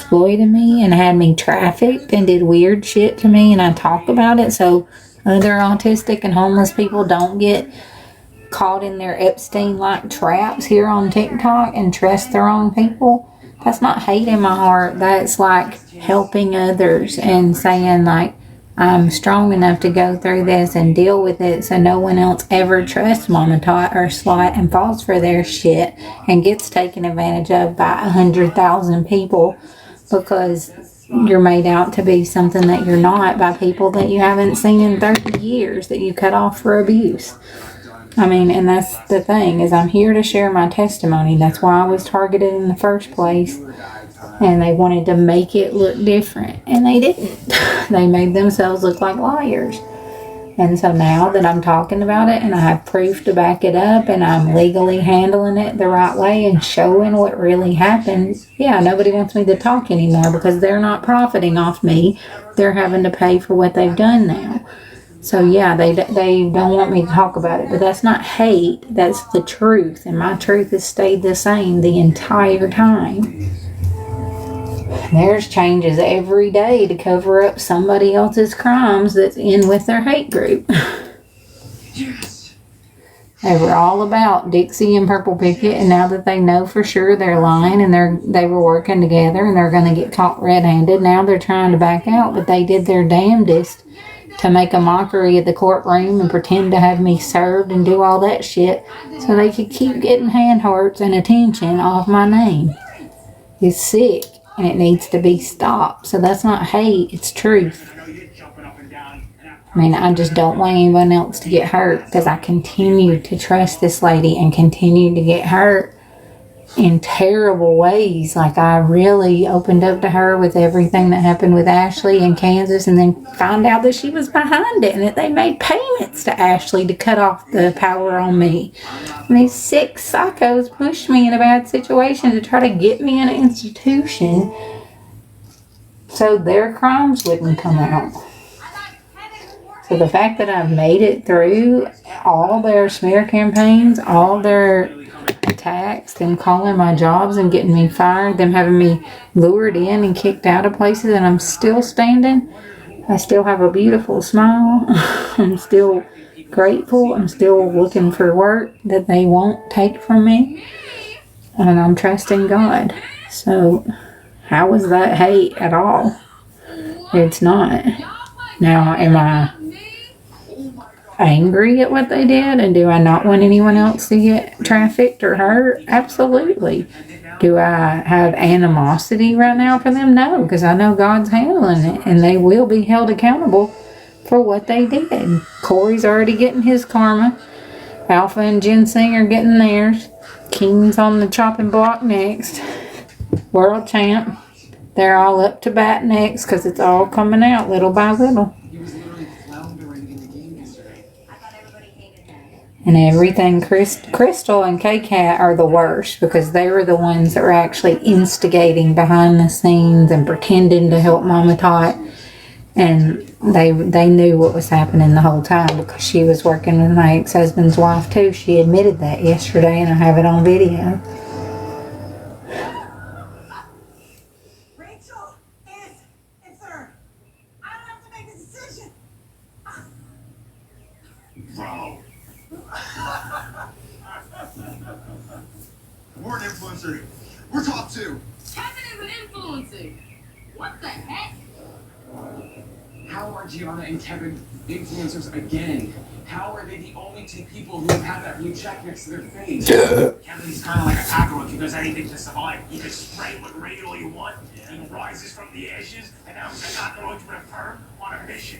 exploited me and had me trafficked and did weird shit to me, and I talk about it so other autistic and homeless people don't get caught in their Epstein-like traps here on TikTok and trust the wrong people. That's not hate in my heart. That's like helping others and saying like, I'm strong enough to go through this and deal with it so no one else ever trusts Mama Tot or Slight and falls for their shit and gets taken advantage of by 100,000 people because you're made out to be something that you're not by people that you haven't seen in 30 years that you cut off for abuse. I mean, and that's the thing, is I'm here to share my testimony. That's why I was targeted in the first place. And they wanted to make it look different. And they didn't. They made themselves look like liars. And so now that I'm talking about it and I have proof to back it up and I'm legally handling it the right way and showing what really happened, yeah, nobody wants me to talk anymore because they're not profiting off me. They're having to pay for what they've done now. So yeah, they don't want me to talk about it, but that's not hate, that's the truth, and my truth has stayed the same the entire time. Theirs changes every day to cover up somebody else's crimes that's in with their hate group. Yes. They were all about Dixie and Purple Picket, and now that they know for sure they're lying and they were working together and they're going to get caught red-handed, now they're trying to back out, but they did their damnedest to make a mockery of the courtroom and pretend to have me served and do all that shit so they could keep getting hand hearts and attention off my name. It's sick and it needs to be stopped. So that's not hate, it's truth. I mean, I just don't want anyone else to get hurt because I continue to trust this lady and continue to get hurt in terrible ways. Like, I really opened up to her with everything that happened with Ashley in Kansas, and then found out that she was behind it and that they made payments to Ashley to cut off the power on me. And these sick psychos pushed me in a bad situation to try to get me in an institution so their crimes wouldn't come out. So the fact that I've made it through all their smear campaigns, all their attacks, them calling my jobs and getting me fired, them having me lured in and kicked out of places, and I'm still standing. I still have a beautiful smile. I'm still grateful. I'm still looking for work that they won't take from me. And I'm trusting God. So how is that hate at all? It's not. Now, am I angry at what they did, and do I not want anyone else to get trafficked or hurt? Absolutely. Do I have animosity right now for them? No, because I know God's handling it and they will be held accountable for what they did. Corey's already getting his karma. Alpha and Ginseng are getting theirs. King's on the chopping block next. World champ. They're all up to bat next because it's all coming out little by little. And everything, Crystal and K-Cat are the worst because they were the ones that were actually instigating behind the scenes and pretending to help Mama Tot. And they knew what was happening the whole time because she was working with my ex-husband's wife too. She admitted that yesterday, and I have it on video. Rachel, it's her. I don't have to make a decision. Bro. We're an influencer. We're top 2. Kevin is an influencer. What the heck? How are Gianna and Kevin influencers again? How are they the only 2 people who have that blue check next to their face? Kevin's kind of like a cockroach. He does anything to survive. He can spray what radio you want. He rises from the ashes, and now he's a cockroach with a perm on a mission.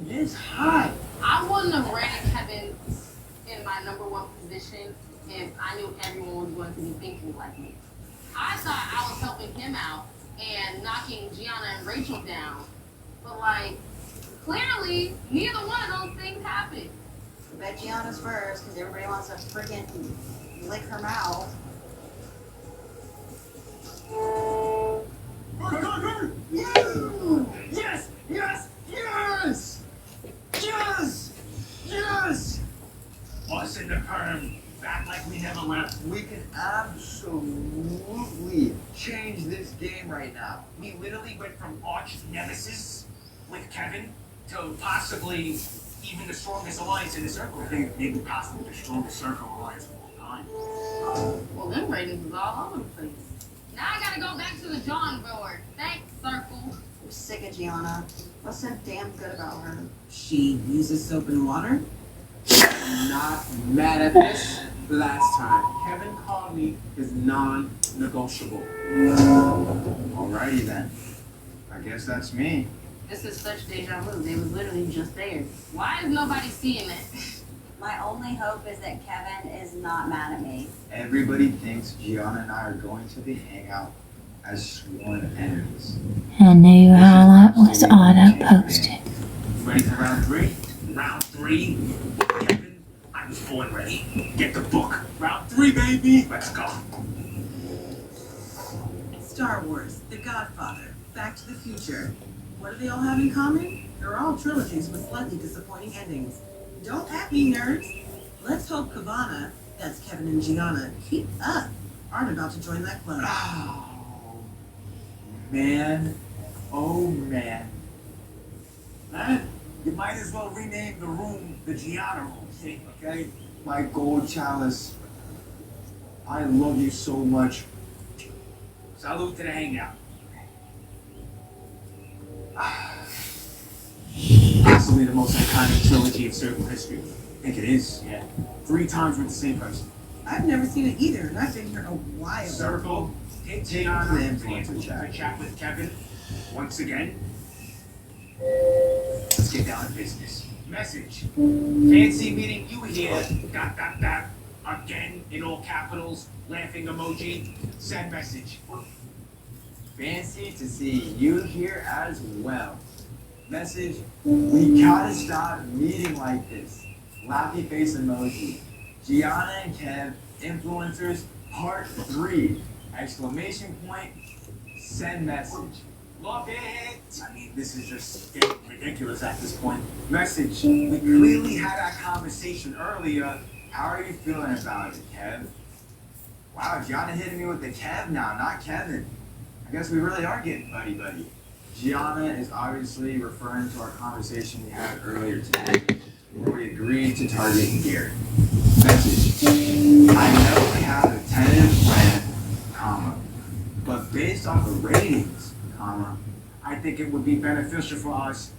This hot. I wouldn't have rated Kevin in my #1 position if I knew everyone was going to be thinking like me. I thought I was helping him out and knocking Gianna and Rachel down. But, like, clearly, neither one of those things happened. I bet Gianna's first because everybody wants to freaking lick her mouth. Yes! Yes! Yes! Yes! Yes! Us in the perm, back like we never left. We can absolutely this game right now. We literally went from arch nemesis with Kevin to possibly even the strongest alliance in the circle. I think maybe possibly the strongest circle alliance of all time. Well, them ratings was all over the place. Now I gotta go back to the drawing board. Thanks, Circle. I'm sick of Gianna. What's so damn good about her? She uses soap and water. I'm not mad at this. Last time, Kevin called me his non-negotiable. Alrighty then. I guess that's me. This is such deja vu. They was literally just there. Why is nobody seeing it? My only hope is that Kevin is not mad at me. Everybody thinks Gianna and I are going to be hang out as sworn enemies. A new highlight was auto-posted. Ready for round three? Round three? Kevin, I was born ready. Get the book. Round three, baby. Let's go. Star Wars, The Godfather, Back to the Future. What do they all have in common? They're all trilogies with slightly disappointing endings. Don't at me, nerds. Let's hope Kavana, that's Kevin and Gianna, keep up, aren't about to join that club. Oh, man. Oh, man. Man, you might as well rename the room the Gianna room, okay? My gold chalice. I love you so much. Salute to the hangout. Possibly the most iconic trilogy of circle history. I think it is, yeah. 3 times with the same person. I've never seen it either, and I've been here a while. Circle, take Gianna, the and influencer chat. with Kevin. Once again, let's get down to business. Message. Fancy meeting you here. ... Again, in all capitals, laughing emoji. Send message. Fancy to see you here as well. Message, we gotta stop meeting like this. Laughy face emoji. Gianna and Kev, influencers, part 3. Exclamation point, send message. Love it! I mean, this is just getting ridiculous at this point. Message. We clearly had that conversation earlier. How are you feeling about it, Kev? Wow, Gianna hitting me with the Kev now, not Kevin. I guess we really are getting buddy-buddy. Gianna is obviously referring to our conversation we had earlier today, where we agreed to target Garrett. Message. I know we have a tentative plan, comma, but based off the ratings, comma, I think it would be beneficial for us